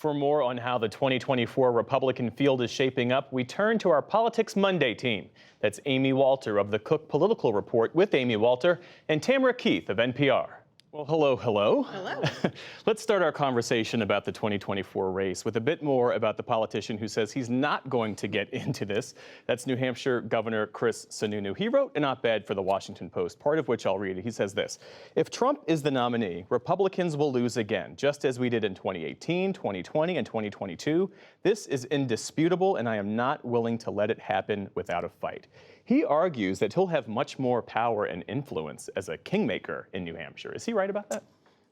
For more on how the 2024 Republican field is shaping up, we turn to our Politics Monday team. That's Amy Walter of the Cook Political Report with Amy Walter and Tamara Keith of NPR. Well, hello. Hello. Let's start our conversation about the 2024 race with a bit more about the politician who says he's not going to get into this. That's New Hampshire Governor Chris Sununu. He wrote an op-ed for the Washington Post, part of which I'll read. He says this: if Trump is the nominee, Republicans will lose again, just as we did in 2018, 2020, and 2022. This is indisputable, and I am not willing to let it happen without a fight. He argues that he'll have much more power and influence as a kingmaker in New Hampshire. Is he right about that?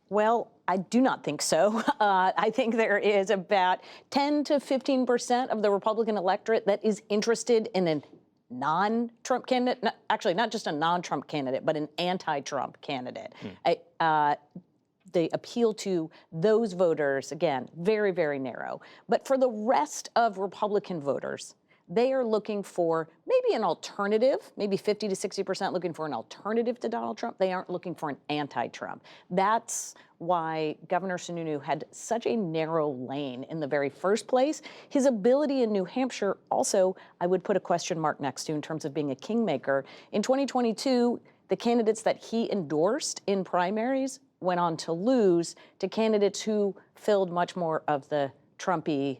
Well, I do not think so. I think there is about 10 to 15% of the Republican electorate that is interested in a non-Trump candidate, actually not just a non-Trump candidate, but an anti-Trump candidate. The appeal to those voters, again, very, very narrow. But for the rest of Republican voters, they are looking for maybe an alternative, maybe 50 to 60% looking for an alternative to Donald Trump. They aren't looking for an anti-Trump. That's why Governor Sununu had such a narrow lane in the very first place. His ability in New Hampshire also, I would put a question mark next to in terms of being a kingmaker. In 2022, the candidates that he endorsed in primaries went on to lose to candidates who filled much more of the Trumpy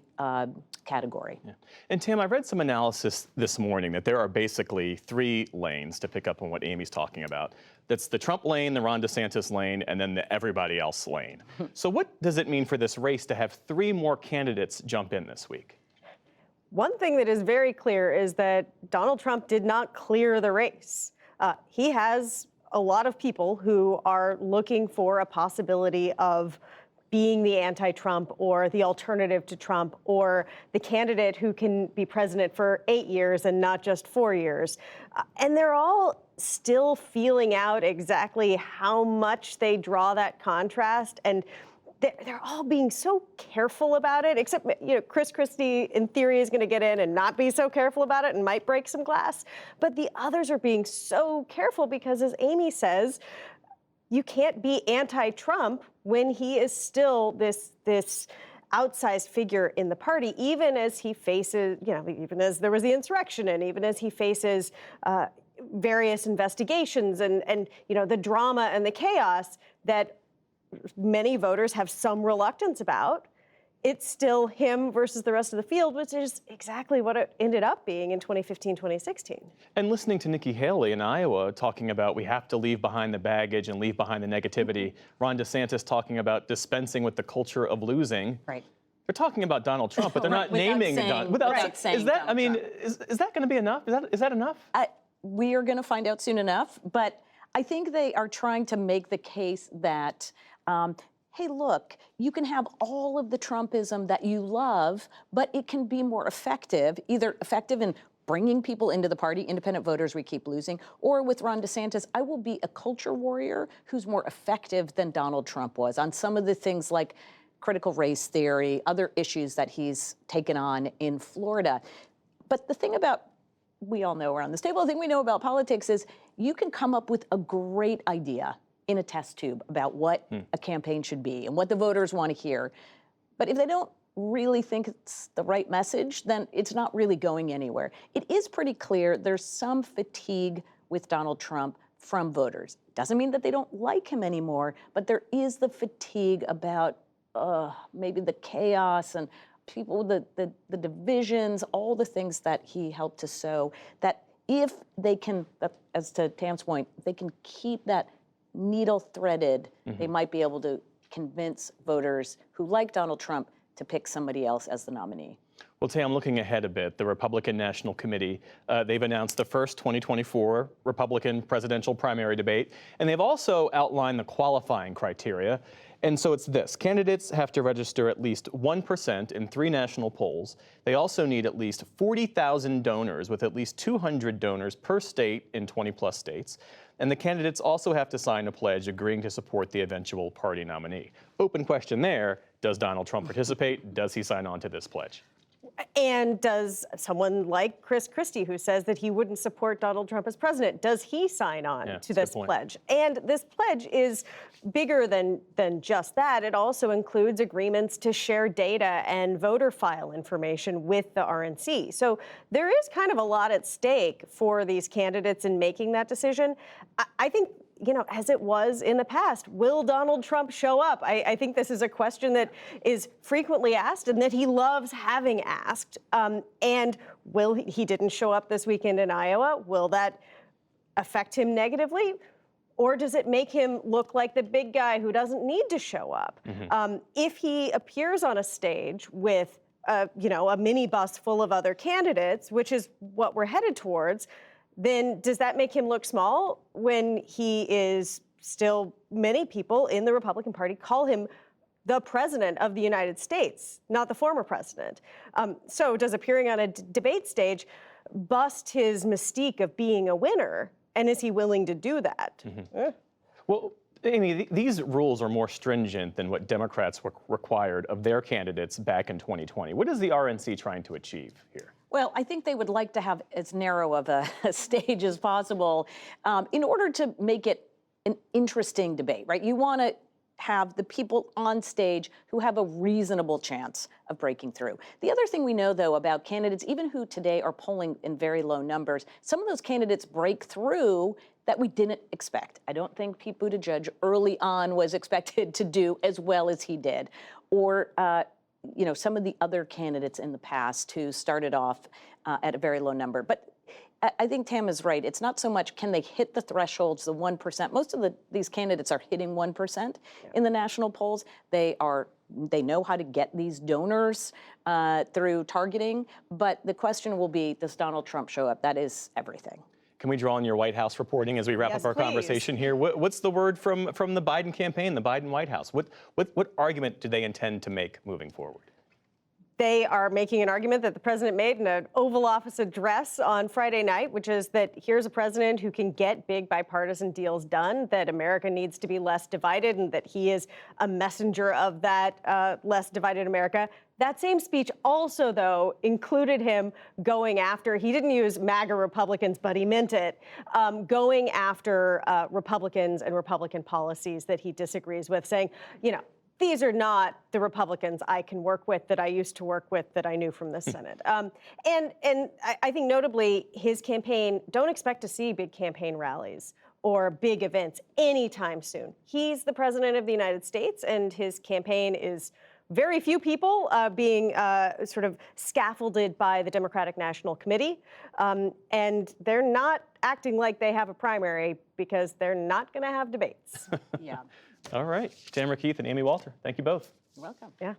category. Yeah. And Tam, I read some analysis this morning that there are basically three lanes, to pick up on what Amy's talking about. That's the Trump lane, the Ron DeSantis lane, and then the everybody else lane. So what does it mean for this race to have three more candidates jump in this week? One thing that is very clear is that Donald Trump did not clear the race. He has a lot of people who are looking for a possibility of being the anti-Trump or the alternative to Trump or the candidate who can be president for 8 years and not just 4 years. And they're all still feeling out exactly how much they draw that contrast. And they're all being so careful about it, except, Chris Christie, in theory, is going to get in and not be so careful about it and might break some glass. But the others are being so careful because, as Amy says, you can't be anti-Trump when he is still this outsized figure in the party, even as he faces, even as there was the insurrection and even as he faces various investigations and the drama and the chaos that many voters have some reluctance about. It's still him versus the rest of the field, which is exactly what it ended up being in 2015, 2016. And listening to Nikki Haley in Iowa talking about we have to leave behind the baggage and leave behind the negativity. Ron DeSantis talking about dispensing with the culture of losing. Right. They're talking about Donald Trump, but they're not naming Donald. Without saying is that? Donald Trump. Is that going to be enough? Is that enough? We are going to find out soon enough. But I think they are trying to make the case that. Hey, look, you can have all of the Trumpism that you love, but it can be more effective, either effective in bringing people into the party, independent voters we keep losing, or with Ron DeSantis, I will be a culture warrior who's more effective than Donald Trump was on some of the things like critical race theory, other issues that he's taken on in Florida. But the thing about, we all know around this table, the thing we know about politics is you can come up with a great idea in a test tube about what a campaign should be and what the voters want to hear. But if they don't really think it's the right message, then it's not really going anywhere. It is pretty clear there's some fatigue with Donald Trump from voters. Doesn't mean that they don't like him anymore, but there is the fatigue about maybe the chaos and people, the divisions, all the things that he helped to sow, that if they can, as to Tam's point, if they can keep that needle threaded, they might be able to convince voters who like Donald Trump to pick somebody else as the nominee. Well, Tam, looking ahead a bit, the Republican National Committee, they've announced the first 2024 Republican presidential primary debate, and they've also outlined the qualifying criteria. And so it's this: candidates have to register at least 1% in 3 national polls. They also need at least 40,000 donors, with at least 200 donors per state in 20-plus states. And the candidates also have to sign a pledge agreeing to support the eventual party nominee. Open question there: does Donald Trump participate? Does he sign on to this pledge? And does someone like Chris Christie, who says that he wouldn't support Donald Trump as president, does he sign on Yeah, to that's a this good point. pledge? And this pledge is bigger than just that. It also includes agreements to share data and voter file information with the RNC. So there is kind of a lot at stake for these candidates in making that decision. I think, as it was in the past, will Donald Trump show up? I think this is a question that is frequently asked and that he loves having asked. And he didn't show up this weekend in Iowa. Will that affect him negatively? Or does it make him look like the big guy who doesn't need to show up? If he appears on a stage with, a minibus full of other candidates, which is what we're headed towards, then does that make him look small when he is still, many people in the Republican Party call him the president of the United States, not the former president. So does appearing on a debate stage bust his mystique of being a winner? And is he willing to do that? Well, Amy, these rules are more stringent than what Democrats required of their candidates back in 2020. What is the RNC trying to achieve here? Well, I think they would like to have as narrow of a stage as possible in order to make it an interesting debate, right? You want to have the people on stage who have a reasonable chance of breaking through. The other thing we know, though, about candidates, even who today are polling in very low numbers, some of those candidates break through that we didn't expect. I don't think Pete Buttigieg early on was expected to do as well as he did, or some of the other candidates in the past who started off at a very low number. But I think Tam is right. It's not so much can they hit the thresholds, the 1%. Most of these candidates are hitting 1% in the national polls. They know how to get these donors through targeting. But the question will be, does Donald Trump show up? That is everything. Can we draw on your White House reporting as we wrap Yes, up our please. conversation here? What's the word from the Biden campaign, the Biden White House? What argument do they intend to make moving forward? They are making an argument that the president made in an Oval Office address on Friday night, which is that here's a president who can get big bipartisan deals done, that America needs to be less divided, and that he is a messenger of that less divided America. That same speech also, though, included him going after, he didn't use MAGA Republicans, but he meant it, going after Republicans and Republican policies that he disagrees with, saying, these are not the Republicans I can work with, that I used to work with, that I knew from the Senate. And I think notably his campaign, don't expect to see big campaign rallies or big events anytime soon. He's the president of the United States, and his campaign is very few people being sort of scaffolded by the Democratic National Committee. And they're not acting like they have a primary because they're not going to have debates. Yeah. All right. Tamara Keith and Amy Walter, thank you both. You're welcome. Yeah.